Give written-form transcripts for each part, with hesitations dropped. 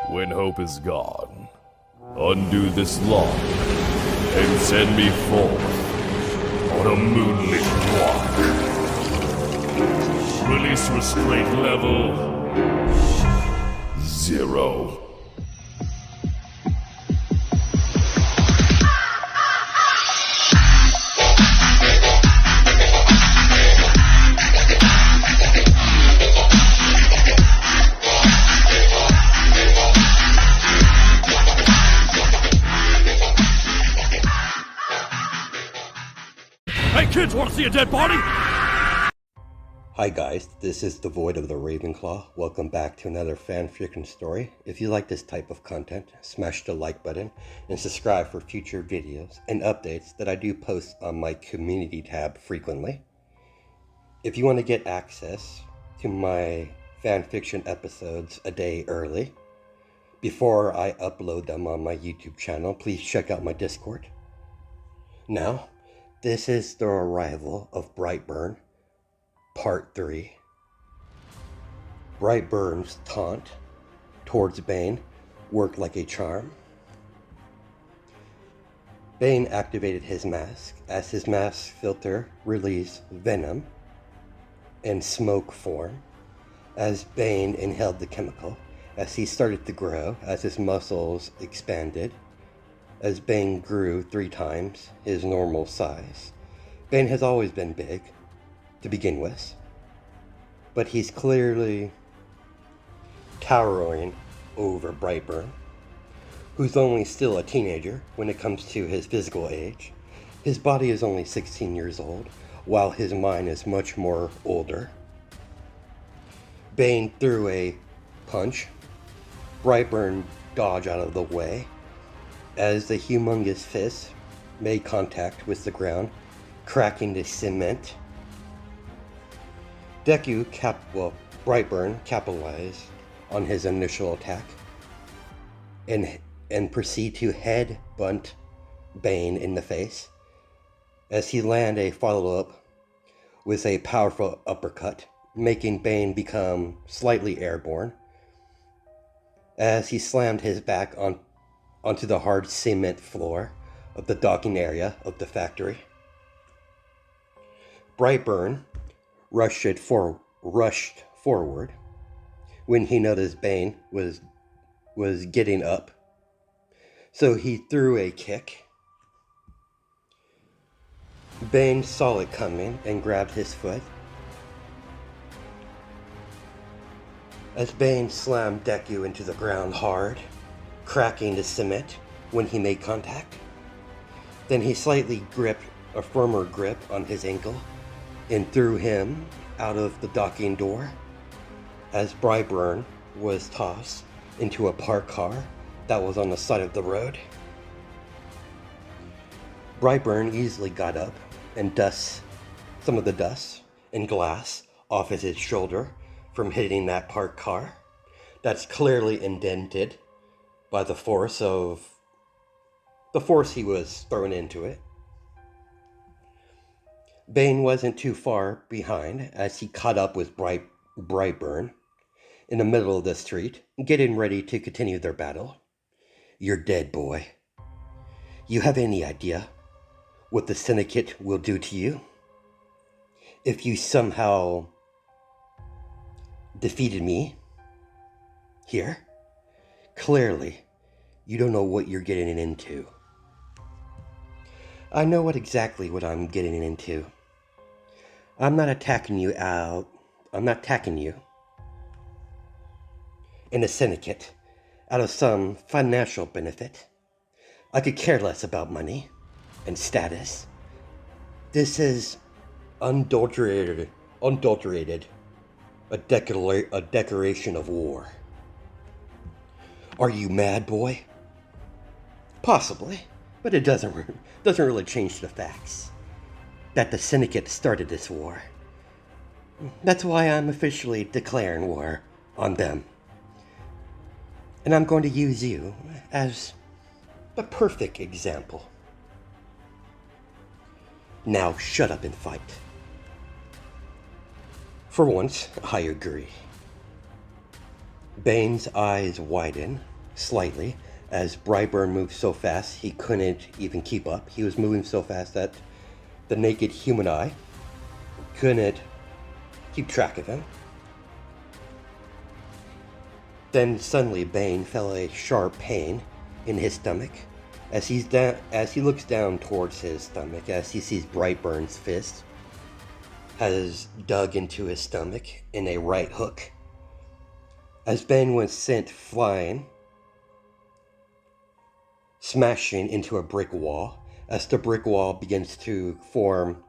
When hope is gone, undo this lock and send me forth on a moonlit walk. Release restraint level 0. Hey kids, wanna see a dead body? Hi guys, this is the Void of the Ravenclaw. Welcome back to another fanfiction story. If you like this type of content, smash the like button and subscribe for future videos and updates that I do post on my community tab frequently. If you want to get access to my fanfiction episodes a day early, before I upload them on my YouTube channel, please check out my Discord. Now, this is the arrival of Brightburn. Part 3. Brightburn's taunt towards Bane worked like a charm. Bane activated his mask as his mask filter released venom in smoke form as Bane inhaled the chemical as he started to grow, as his muscles expanded, as Bane grew 3 times his normal size. Bane has always been big to begin with, but he's clearly towering over Brightburn, who's only still a teenager when it comes to his physical age. His body is only 16 years old, while his mind is much more older. Bane threw a punch. Brightburn dodged out of the way as the humongous fist made contact with the ground, cracking the cement. Brightburn capitalized on his initial attack and proceed to head-butt Bane in the face as he landed a follow-up with a powerful uppercut, making Bane become slightly airborne as he slammed his back onto the hard cement floor of the docking area of the factory. Brightburn rushed forward when he noticed Bane was getting up, so he threw a kick. Bane saw it coming and grabbed his foot. As Bane slammed Deku into the ground hard, cracking the cement when he made contact. Then he slightly gripped a firmer grip on his ankle and threw him out of the docking door as Brightburn was tossed into a parked car that was on the side of the road. Brightburn easily got up and dust some of the dust and glass off of his shoulder from hitting that parked car that's clearly indented by the force he was thrown into it. Bane wasn't too far behind as he caught up with Brightburn in the middle of the street, getting ready to continue their battle. "You're dead, boy. You have any idea what the Syndicate will do to you if you somehow defeated me here? Clearly, you don't know what you're getting into." "I know exactly what I'm getting into. I'm not attacking you in the Syndicate out of some financial benefit. I could care less about money and status. This is unadulterated, a declaration of war. Are you mad, boy? Possibly, but it doesn't really change the facts that the Syndicate started this war. That's why I'm officially declaring war on them. And I'm going to use you as the perfect example. Now shut up and fight." For once, I agree. Bane's eyes widened slightly, as brightburn moved so fast he couldn't even keep up. He was moving so fast that the naked human eye couldn't keep track of him. Then suddenly Bane felt a sharp pain in his stomach. As he looks down towards his stomach, as he sees Brightburn's fist has dug into his stomach in a right hook. As Bane was sent flying, smashing into a brick wall, as the brick wall begins to form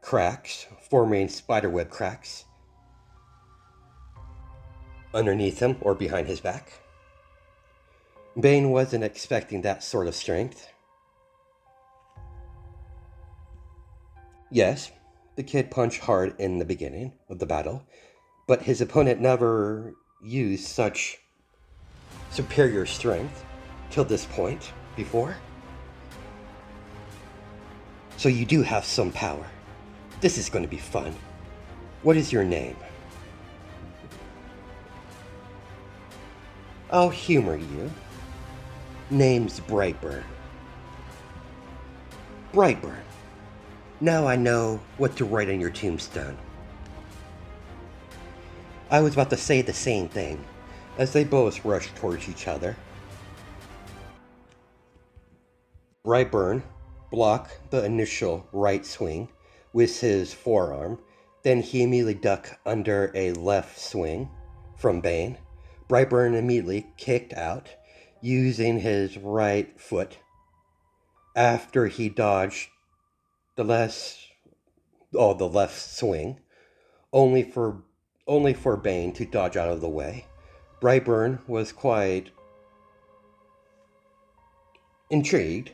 cracks, forming spiderweb cracks underneath him or behind his back. Bane wasn't expecting that sort of strength. Yes, the kid punched hard in the beginning of the battle, but his opponent never used such superior strength till this point before. So you do have some power. This is going to be fun. What is your name? I'll humor you. Name's Brightburn. Brightburn. Now I know what to write on your tombstone. I was about to say the same thing, as they both rushed towards each other. Brightburn blocked the initial right swing with his forearm, then he immediately ducked under a left swing from Bane. Brightburn immediately kicked out using his right foot after he dodged the left swing, only for Bane to dodge out of the way. Brightburn was quite intrigued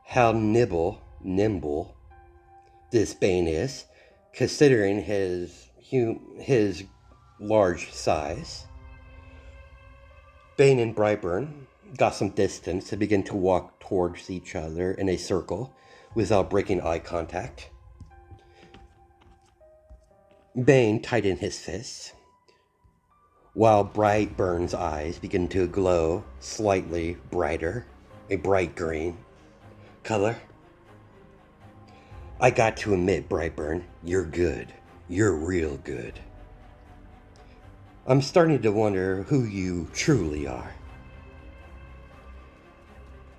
how nimble this Bane is, considering his large size. Bane and Brightburn got some distance and began to walk towards each other in a circle without breaking eye contact. Bane tightened his fists, while Brightburn's eyes began to glow slightly brighter, a bright green color. I got to admit, Brightburn, you're good. You're real good. I'm starting to wonder who you truly are.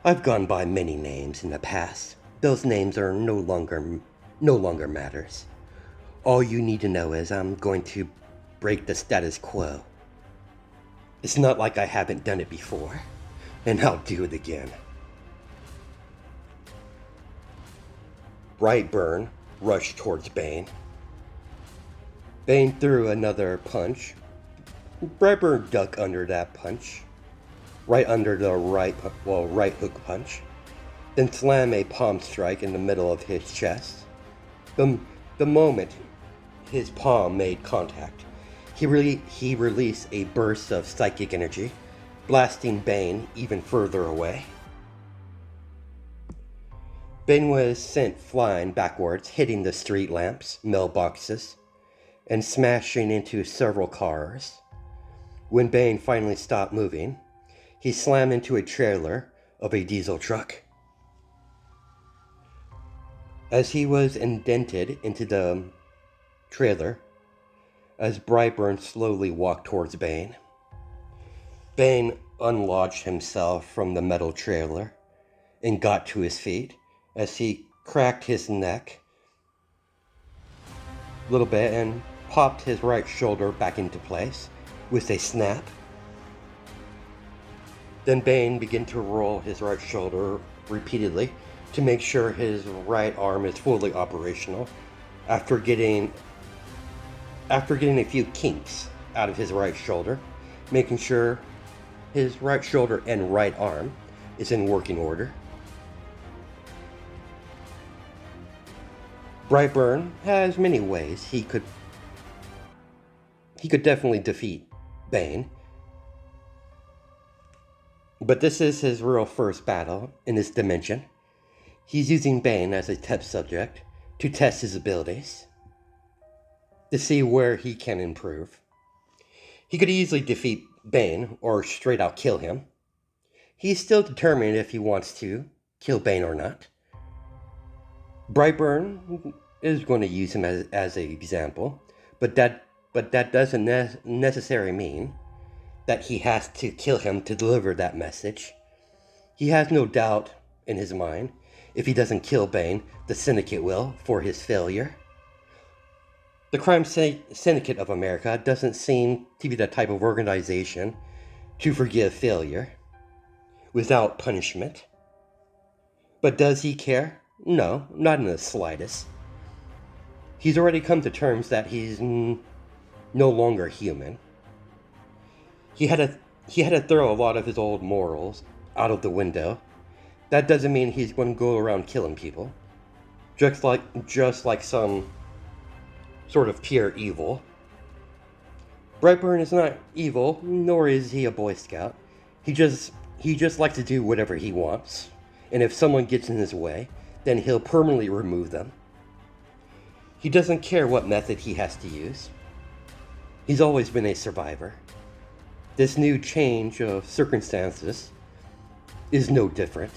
I've gone by many names in the past. Those names are no longer matters. All you need to know is I'm going to break the status quo. It's not like I haven't done it before, and I'll do it again. Brightburn rushed towards Bane. Bane threw another punch. Brightburn ducked under that punch, right under the right hook punch, then slammed a palm strike in the middle of his chest. The moment his palm made contact, he released a burst of psychic energy, blasting Bane even further away. Bane was sent flying backwards, hitting the street lamps, mailboxes, and smashing into several cars. When Bane finally stopped moving, he slammed into a trailer of a diesel truck. As he was indented into the trailer, as Brightburn slowly walked towards Bane, Bane unlodged himself from the metal trailer and got to his feet as he cracked his neck a little bit and popped his right shoulder back into place with a snap. Then Bane began to roll his right shoulder repeatedly to make sure his right arm is fully operational after getting a few kinks out of his right shoulder, making sure his right shoulder and right arm is in working order. Brightburn has many ways he could definitely defeat Bane, but this is his real first battle in this dimension. He's using Bane as a test subject to test his abilities, to see where he can improve. He could easily defeat Bane or straight out kill him, He's still determined if he wants to kill Bane or not. Brightburn is going to use him as an example, but that doesn't necessarily mean that he has to kill him to deliver that message. He has no doubt in his mind if he doesn't kill Bane, the Syndicate will for his failure. The Crime Syndicate of America doesn't seem to be the type of organization to forgive failure without punishment. But does he care? No, not in the slightest. He's already come to terms that he's no longer human. He had to throw a lot of his old morals out of the window. That doesn't mean he's going to go around killing people, just like some sort of pure evil. Brightburn is not evil, nor is he a Boy Scout. He just likes to do whatever he wants, and if someone gets in his way, then he'll permanently remove them. He doesn't care what method he has to use. He's always been a survivor. This new change of circumstances is no different.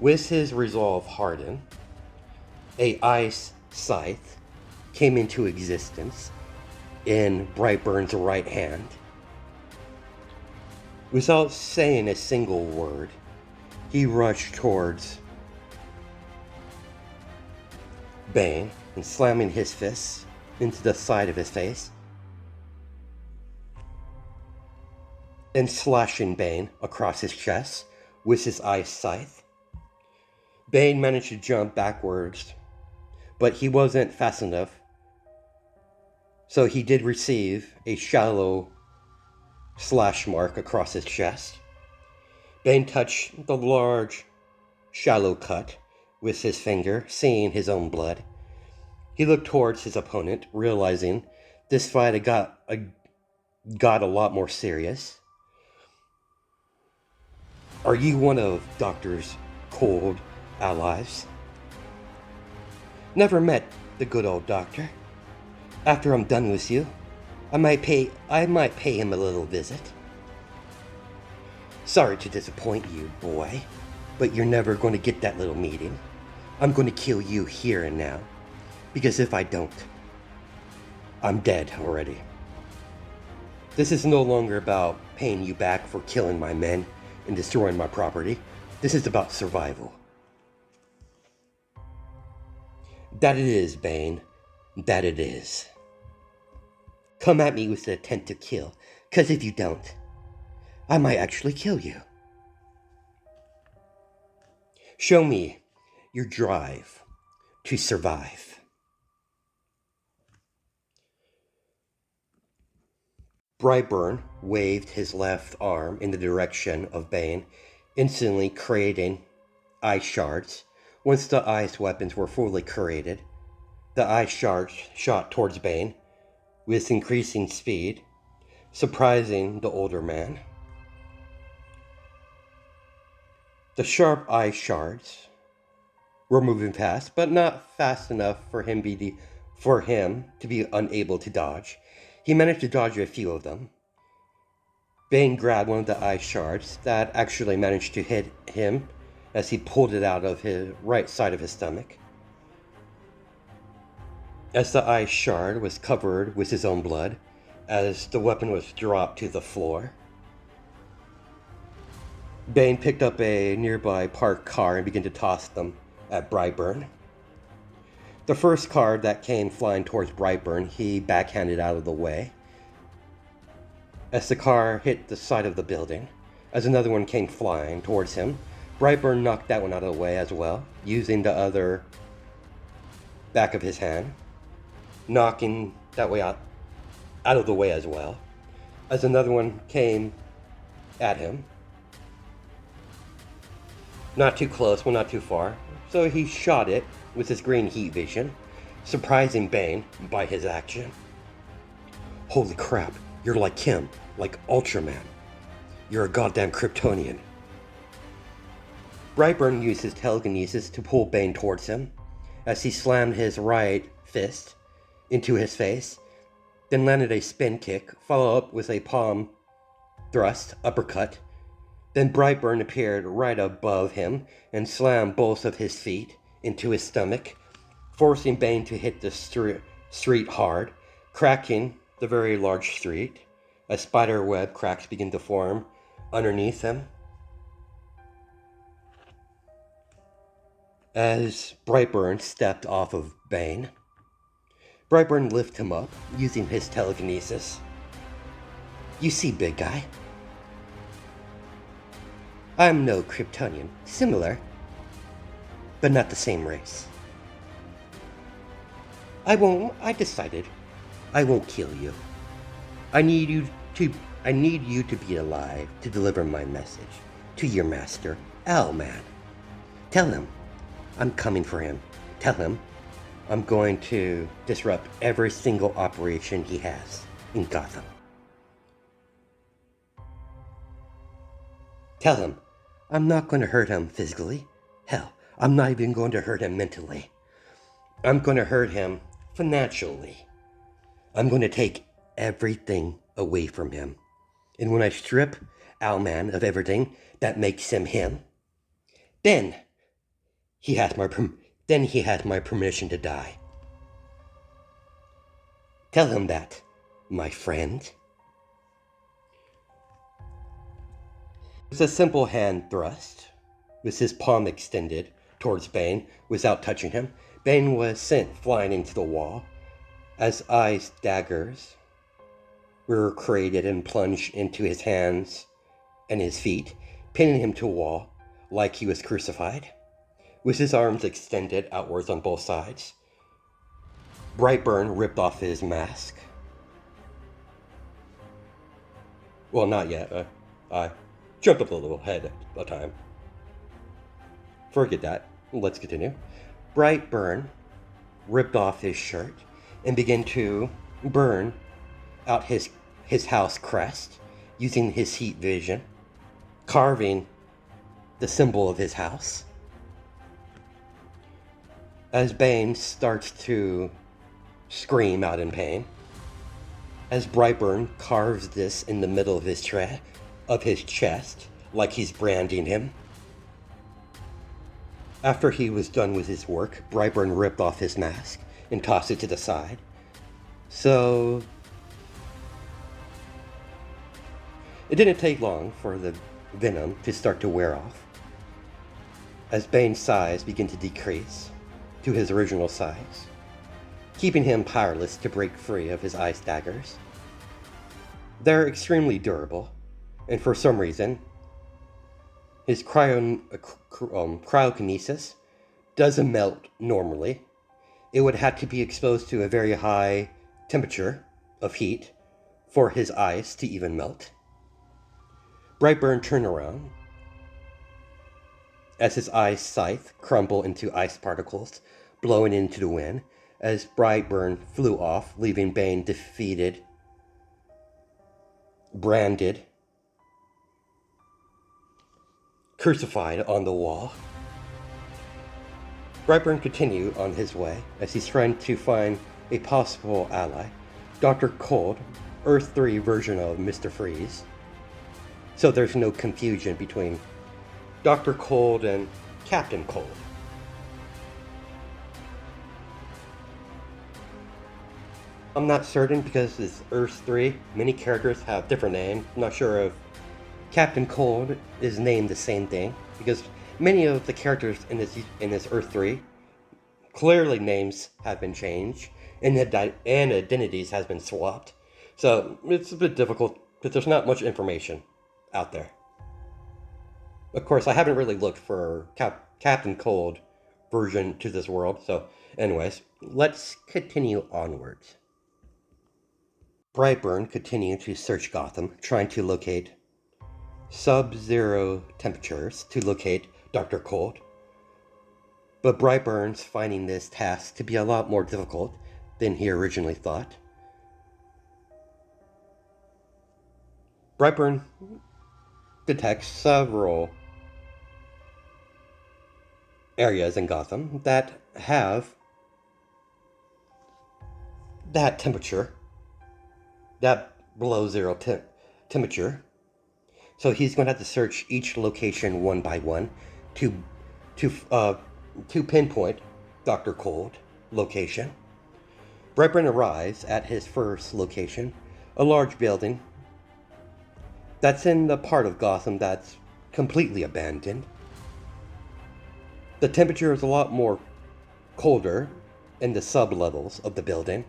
With his resolve hardened, a ice scythe came into existence in Brightburn's right hand. Without saying a single word, he rushed towards Bane and slamming his fists into the side of his face and slashing Bane across his chest with his ice scythe. Bane managed to jump backwards, but he wasn't fast enough, so he did receive a shallow slash mark across his chest. Bane touched the large, shallow cut with his finger, seeing his own blood. He looked towards his opponent, realizing this fight had got a lot more serious. Are you one of Doctor's cold allies? Never met the good old Doctor. After I'm done with you, I might pay him a little visit. Sorry to disappoint you, boy, but you're never going to get that little meeting. I'm going to kill you here and now, because if I don't, I'm dead already. This is no longer about paying you back for killing my men and destroying my property. This is about survival. That it is, Bane. That it is. Come at me with the intent to kill, because if you don't, I might actually kill you. Show me your drive to survive. Brightburn waved his left arm in the direction of Bane, instantly creating ice shards. Once the ice weapons were fully created, the ice shards shot towards Bane with increasing speed, surprising the older man. The sharp ice shards were moving fast, but not fast enough for him to be unable to dodge. He managed to dodge a few of them. Bane grabbed one of the ice shards that actually managed to hit him as he pulled it out of his right side of his stomach. As the ice shard was covered with his own blood, as the weapon was dropped to the floor, Bane picked up a nearby parked car and began to toss them at Brightburn. The first car that came flying towards Brightburn, he backhanded out of the way. As the car hit the side of the building, as another one came flying towards him, Brightburn knocked that one out of the way as well, using the other back of his hand, knocking that way out of the way as well. As another one came at him, not too close, but not too far, so he shot it with his green heat vision, surprising Bane by his action. Holy crap, you're like him, like Ultraman. You're a goddamn Kryptonian. Brightburn used his telekinesis to pull Bane towards him, as he slammed his right fist into his face, then landed a spin kick, followed up with a palm thrust uppercut Then Brightburn appeared right above him and slammed both of his feet into his stomach, forcing Bane to hit the street hard, cracking the very large street. A spider web cracks begin to form underneath him. As Brightburn stepped off of Bane, Brightburn lifted him up using his telekinesis. You see, big guy, I'm no Kryptonian. Similar, but not the same race. I decided I won't kill you. I need you to be alive to deliver my message to your master, Owlman. Tell him I'm coming for him. Tell him I'm going to disrupt every single operation he has in Gotham. Tell him I'm not going to hurt him physically. Hell, I'm not even going to hurt him mentally. I'm going to hurt him financially. I'm going to take everything away from him. And when I strip Owlman of everything that makes him him, then he has my permission to die. Tell him that, my friend. With a simple hand thrust, with his palm extended towards Bane without touching him, Bane was sent flying into the wall as ice daggers were created and plunged into his hands and his feet, pinning him to a wall like he was crucified. With his arms extended outwards on both sides, Brightburn ripped off his mask. Well, not yet. I jumped up a little ahead of a time. Forget that. Let's continue. Brightburn ripped off his shirt and began to burn out his house crest using his heat vision, carving the symbol of his house. As Bane starts to scream out in pain, as Brightburn carves this in the middle of his chest, like he's branding him. After he was done with his work, Brightburn ripped off his mask and tossed it to the side. So it didn't take long for the venom to start to wear off, as Bane's size began to decrease to his original size, keeping him powerless to break free of his ice daggers. They're extremely durable, and for some reason, his cryokinesis doesn't melt normally. It would have to be exposed to a very high temperature of heat for his ice to even melt. Brightburn turned around as his ice scythe crumbled into ice particles, blowing into the wind as Brightburn flew off, leaving Bane defeated, branded, crucified on the wall. Brightburn continued on his way as he's trying to find a possible ally, Dr. Cold, Earth 3 version of Mr. Freeze. So there's no confusion between Dr. Cold and Captain Cold. I'm not certain because it's Earth 3. Many characters have different names. I'm not sure if Captain Cold is named the same thing, because many of the characters in this Earth 3, clearly names have been changed and identities has been swapped. So it's a bit difficult, but there's not much information out there. Of course, I haven't really looked for Captain Cold version to this world. So anyways, let's continue onwards. Brightburn continued to search Gotham, trying to locate sub-zero temperatures to locate Dr. Cold. But Brightburn's finding this task to be a lot more difficult than he originally thought. Brightburn detects several areas in Gotham that have that temperature, that below zero temperature, So he's going to have to search each location one by one to to uh, to pinpoint Dr. Cold location. Brightburn arrives at his first location, a large building that's in the part of Gotham that's completely abandoned. The temperature is a lot more colder in the sub-levels of the building.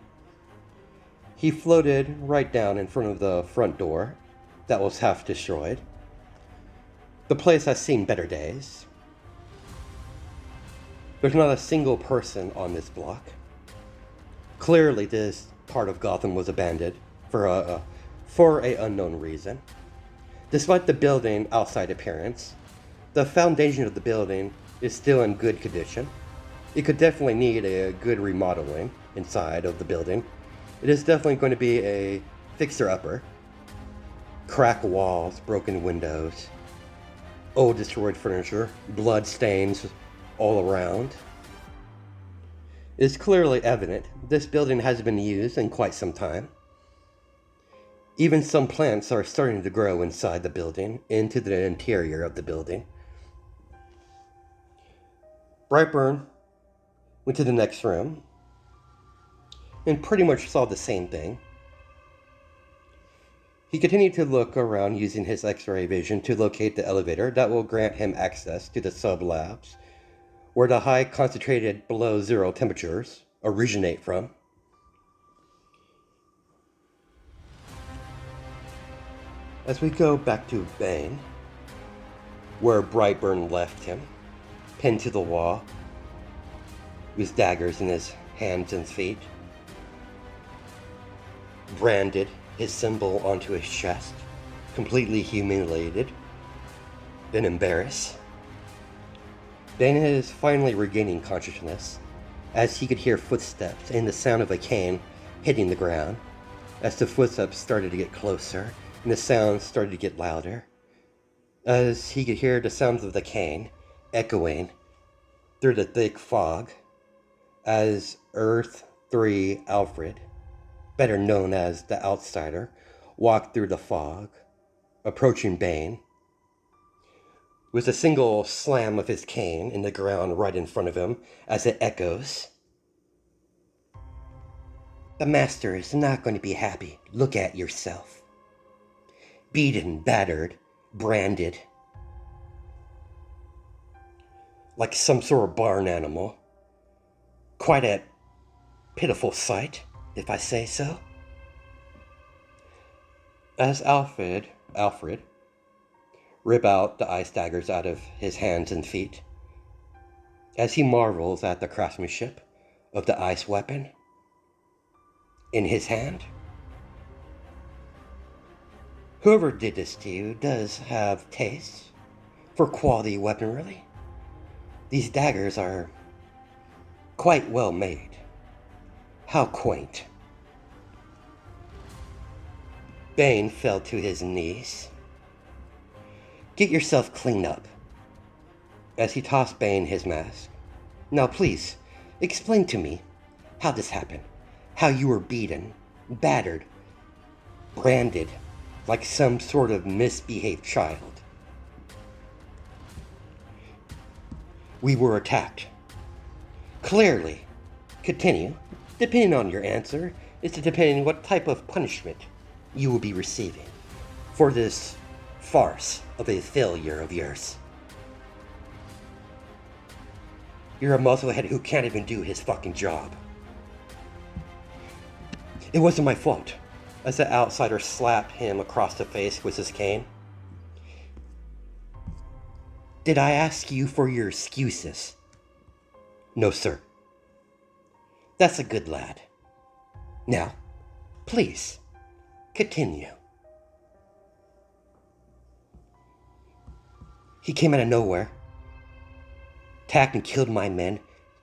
He floated right down in front of the front door that was half destroyed. The place has seen better days. There's not a single person on this block. Clearly this part of Gotham was abandoned for a unknown reason. Despite the building outside appearance, the foundation of the building is still in good condition. It could definitely need a good remodeling inside of the building. It is definitely going to be a fixer-upper. Cracked walls, broken windows, old destroyed furniture, blood stains all around. It's clearly evident this building has been used in quite some time. Even some plants are starting to grow inside the building, into the interior of the building. Brightburn went to the next room and pretty much saw the same thing. He continued to look around using his X-ray vision to locate the elevator that will grant him access to the sub-labs, where the high concentrated below zero temperatures originate from. As we go back to Bane, where Brightburn left him, pinned to the wall, with daggers in his hands and feet, branded his symbol onto his chest, completely humiliated and embarrassed. Bane is finally regaining consciousness as he could hear footsteps and the sound of a cane hitting the ground. As the footsteps started to get closer and the sounds started to get louder, as he could hear the sounds of the cane echoing through the thick fog, as Earth 3 Alfred, better known as the Outsider, walked through the fog, approaching Bane. With a single slam of his cane in the ground right in front of him as it echoes. The Master is not going to be happy. Look at yourself. Beaten, battered, branded. Like some sort of barn animal. Quite a pitiful sight, if I say so. As Alfred rip out the ice daggers out of his hands and feet, as he marvels at the craftsmanship of the ice weapon in his hand. Whoever did this to you does have taste for quality weaponry. These daggers are quite well made. How quaint. Bane fell to his knees. Get yourself cleaned up. As he tossed Bane his mask. Now please, explain to me how this happened. How you were beaten, battered, branded like some sort of misbehaved child. We were attacked. Clearly. Continue. Depending on your answer, it's depending what type of punishment you will be receiving for this farce of a failure of yours. You're a musclehead who can't even do his fucking job. It wasn't my fault. As the Outsider slapped him across the face with his cane. Did I ask you for your excuses? No, sir. That's a good lad. Now, please, continue. He came out of nowhere, attacked and killed my men,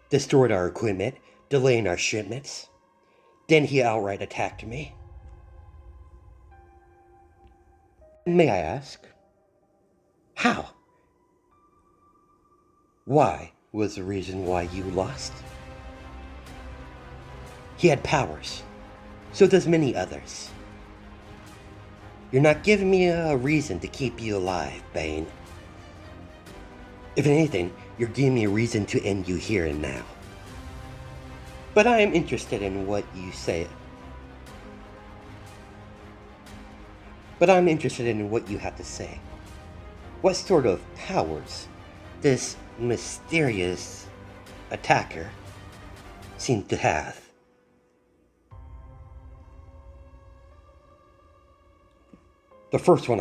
destroyed our equipment, delaying our shipments. Then he outright attacked me. May I ask, how? Why was the reason why you lost? He had powers, so does many others. You're not giving me a reason to keep you alive, Bane. If anything, you're giving me a reason to end you here and now. But I am interested in what you say. But I'm interested in what you have to say. What sort of powers this mysterious attacker seems to have? The first one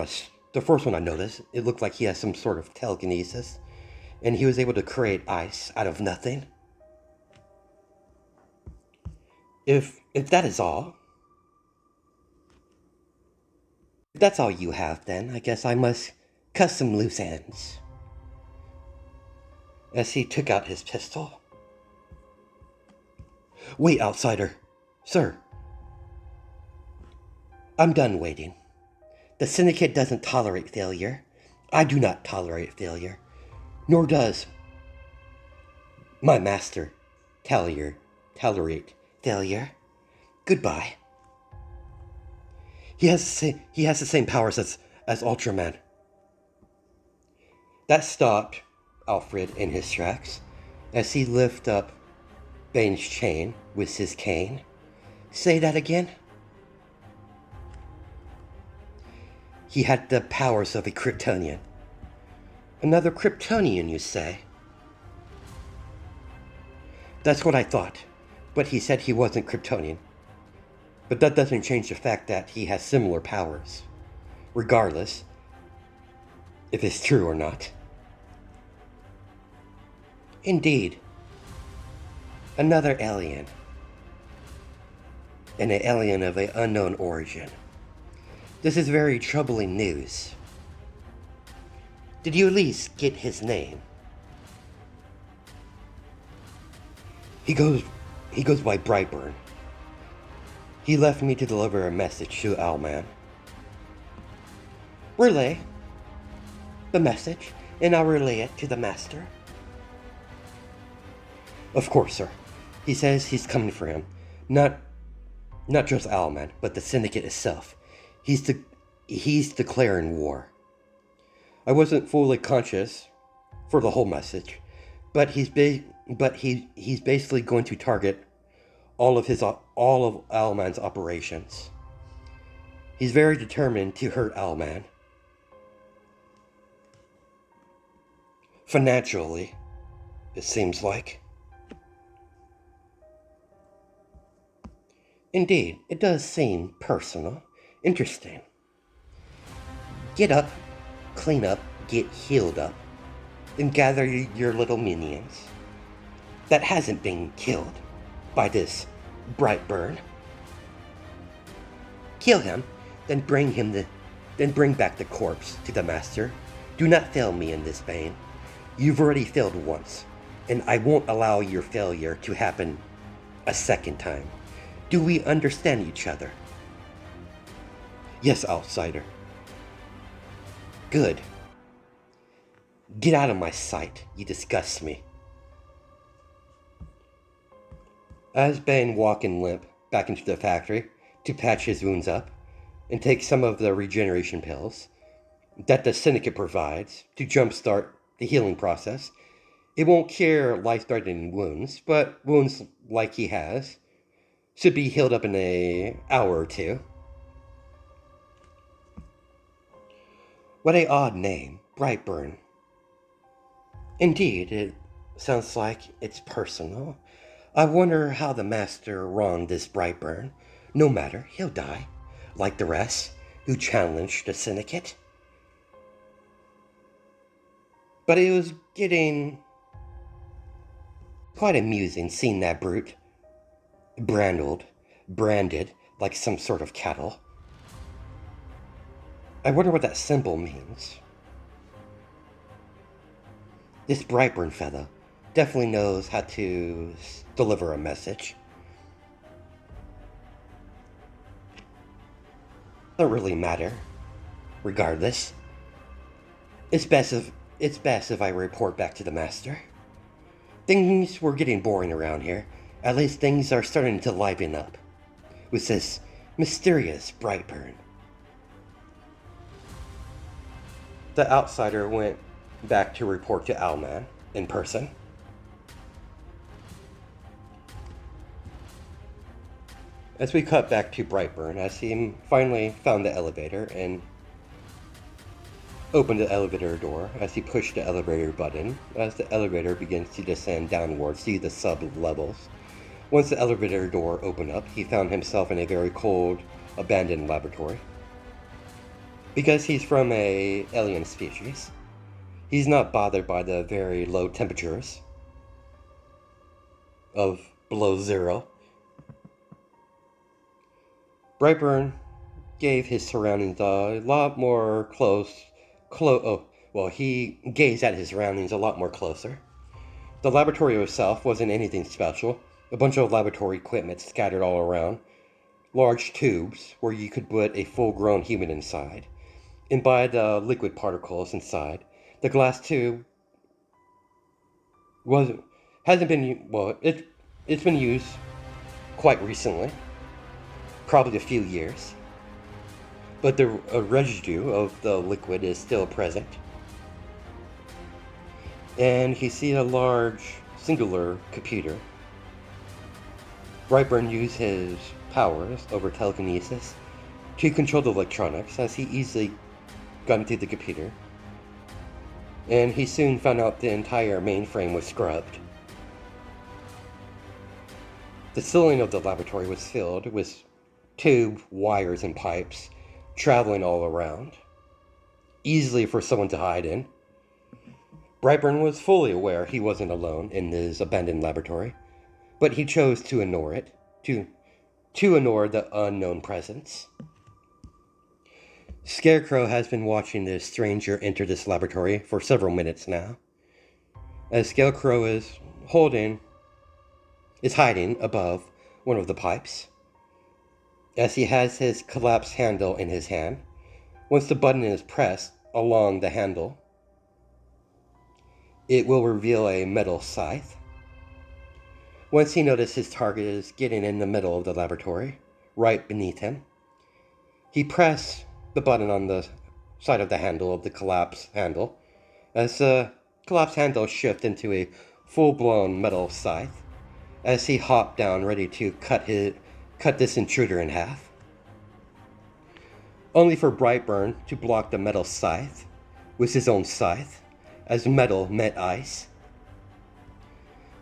I noticed, it looked like he has some sort of telekinesis, and he was able to create ice out of nothing. If that is all, if that's all you have, then I guess I must cut some loose ends. As he took out his pistol. Wait, outsider. Sir. I'm done waiting. The Syndicate doesn't tolerate failure. I do not tolerate failure. Nor does my master tolerate failure. Goodbye. He has the same powers as Ultraman. That stopped Alfred in his tracks as he lifted up Bane's chain with his cane. Say that again? He had the powers of a Kryptonian. Another Kryptonian, you say? That's what I thought, but he said he wasn't Kryptonian. But that doesn't change the fact that he has similar powers, regardless if it's true or not. Indeed. Another alien. And an alien of an unknown origin. This is very troubling news. Did you at least get his name? He goes by Brightburn. He left me to deliver a message to Owlman. Relay the message, and I'll relay it to the master. Of course, sir. He says he's coming for him. Not just Owlman, but the Syndicate itself. He's declaring war. I wasn't fully conscious for the whole message, but he's basically going to target all of Owlman's operations. He's very determined to hurt Owlman. Financially, it seems like. Indeed, it does seem personal. Interesting. Get up, clean up, get healed up, then gather your little minions that hasn't been killed by this brightburn. Kill him, then bring back the corpse to the master. Do not fail me in this, Bane. You've already failed once, and I won't allow your failure to happen a second time. Do we understand each other? Yes, outsider. Good. Get out of my sight. You disgust me. As Bane walked and limp back into the factory to patch his wounds up and take some of the regeneration pills that the Syndicate provides to jumpstart the healing process, it won't cure life-threatening wounds, but wounds like he has should be healed up in an hour or two. What a odd name, Brightburn. Indeed, it sounds like it's personal. I wonder how the master wronged this Brightburn. No matter, he'll die, like the rest who challenged the Syndicate. But it was getting quite amusing seeing that brute branded like some sort of cattle. I wonder what that symbol means. This Brightburn fellow definitely knows how to deliver a message. Doesn't really matter. Regardless, it's best if I report back to the master. Things were getting boring around here. At least things are starting to liven up with this mysterious Brightburn. the outsider went back to report to Owlman in person. As we cut back to Brightburn, as he finally found the elevator and opened the elevator door, as he pushed the elevator button, as the elevator begins to descend downwards to the sub-levels. Once the elevator door opened up, he found himself in a very cold, abandoned laboratory. Because he's from an alien species, he's not bothered by the very low temperatures of below zero. Brightburn gave his surroundings a lot more he gazed at his surroundings a lot more closer. The laboratory itself wasn't anything special. A bunch of laboratory equipment scattered all around. Large tubes where you could put a full-grown human inside. And by the liquid particles inside, the glass tube it's been used quite recently. Probably a few years, but the residue of the liquid is still present. And he sees a large singular computer. Brightburn used his powers over telekinesis to control the electronics as he easily got into the computer. And he soon found out the entire mainframe was scrubbed. The ceiling of the laboratory was filled with tube, wires, and pipes traveling all around, easily for someone to hide in. Brightburn was fully aware he wasn't alone in his abandoned laboratory, but he chose to ignore it, to ignore the unknown presence. Scarecrow has been watching this stranger enter this laboratory for several minutes now, as Scarecrow is hiding above one of the pipes. As he has his collapsed handle in his hand, once the button is pressed along the handle, it will reveal a metal scythe. Once he notices his target is getting in the middle of the laboratory, right beneath him, he presses the button on the side of the handle of the collapsed handle, as the collapsed handle shifts into a full-blown metal scythe, as he hopped down ready to cut this intruder in half, only for Brightburn to block the metal scythe with his own scythe, as metal met ice.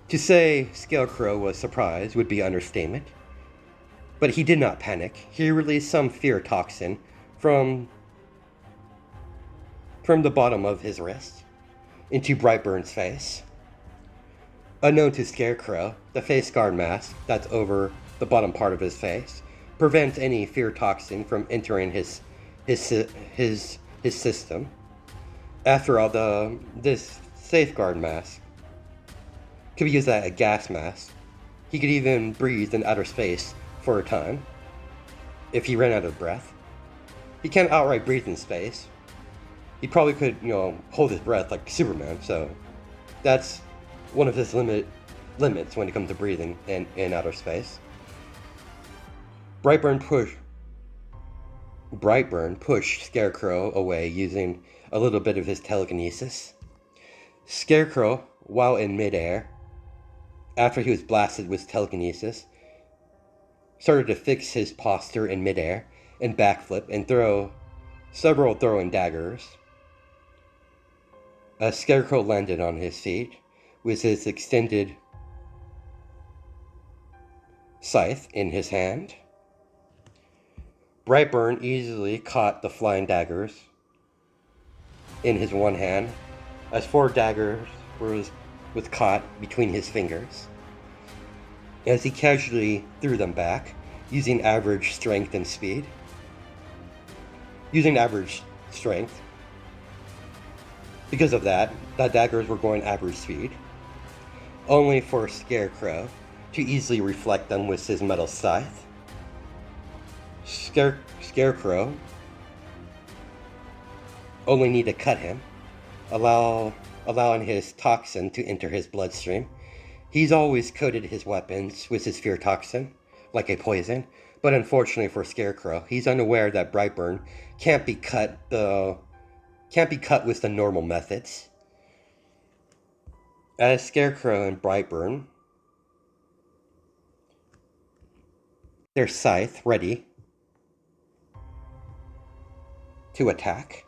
To say Scarecrow was surprised would be understatement, but he did not panic. He released some fear toxin from the bottom of his wrist into Brightburn's face. Unknown to Scarecrow, the face guard mask that's over the bottom part of his face prevents any fear toxin from entering his system. After all, this safeguard mask could be used as a gas mask. He could even breathe in outer space for a time if he ran out of breath. He can't outright breathe in space. He probably could, hold his breath like Superman, so that's one of his limits when it comes to breathing in outer space. Brightburn pushed Scarecrow away using a little bit of his telekinesis. Scarecrow, while in midair, after he was blasted with telekinesis, started to fix his posture in midair and backflip and throw several throwing daggers. As Scarecrow landed on his feet with his extended scythe in his hand. Brightburn easily caught the flying daggers in his one hand, as 4 daggers was caught between his fingers, as he casually threw them back, using average strength and speed. Using average strength. Because of that, the daggers were going average speed, only for Scarecrow to easily reflect them with his metal scythe. Scarecrow only need to cut him, allowing his toxin to enter his bloodstream. He's always coated his weapons with his fear toxin, like a poison, but unfortunately for Scarecrow, he's unaware that Brightburn can't be cut the can't be cut with the normal methods. As Scarecrow and Brightburn, their scythe ready to attack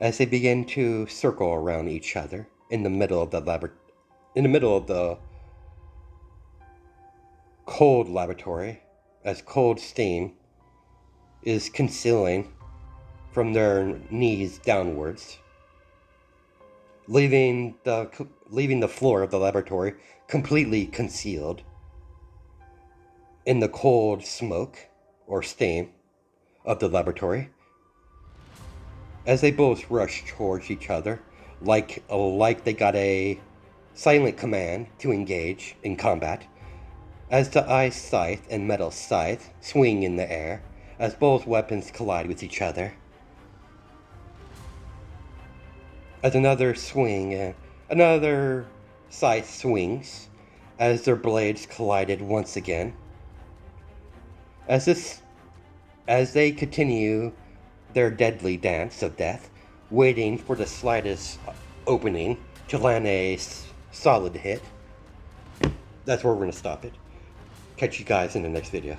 as they begin to circle around each other in the middle of the cold laboratory, as cold steam is concealing from their knees downwards, leaving the floor of the laboratory completely concealed in the cold smoke or steam of the laboratory, as they both rush towards each other like they got a silent command to engage in combat, as the ice scythe and metal scythe swing in the air as both weapons collide with each other. As another scythe swings as their blades collided once again. As they continue their deadly dance of death, waiting for the slightest opening to land a solid hit. That's where we're going to stop it. Catch you guys in the next video.